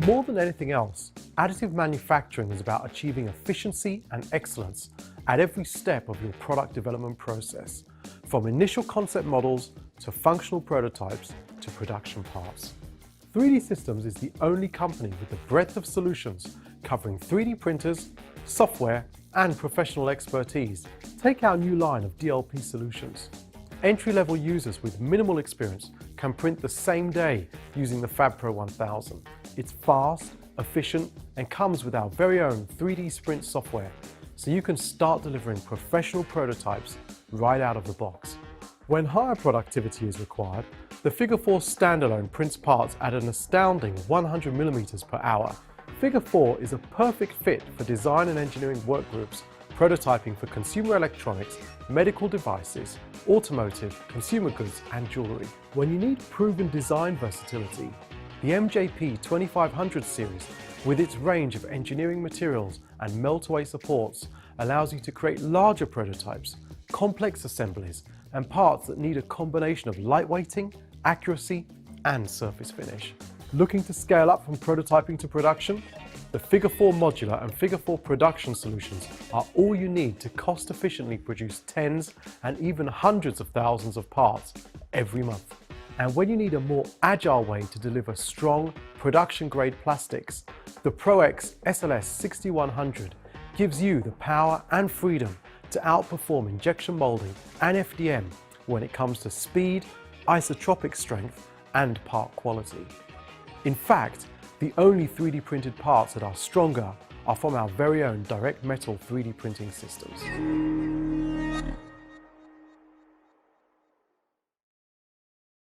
More than anything else, additive manufacturing is about achieving efficiency and excellence at every step of your product development process, from initial concept models to functional prototypes to production parts. 3D Systems is the only company with the breadth of solutions covering 3D printers, software, and professional expertise. Take our new line of DLP solutions. Entry-level users with minimal experience can print the same day using the FabPro 1000. It's fast, efficient, and comes with our very own 3D Sprint software, so you can start delivering professional prototypes right out of the box. When higher productivity is required, the Figure 4 standalone prints parts at an astounding 100 mm per hour. Figure 4 is a perfect fit for design and engineering work groups, prototyping for consumer electronics, medical devices, automotive, consumer goods, and jewelry. When you need proven design versatility, the MJP 2500 series, with its range of engineering materials and melt-away supports, allows you to create larger prototypes, complex assemblies, and parts that need a combination of lightweighting, accuracy, and surface finish. Looking to scale up from prototyping to production? The Figure 4 modular and Figure 4 production solutions are all you need to cost-efficiently produce tens and even hundreds of thousands of parts every month. And when you need a more agile way to deliver strong, production-grade plastics, the ProX SLS 6100 gives you the power and freedom to outperform injection molding and FDM when it comes to speed, isotropic strength, and part quality. In fact, the only 3D printed parts that are stronger are from our very own direct metal 3D printing systems.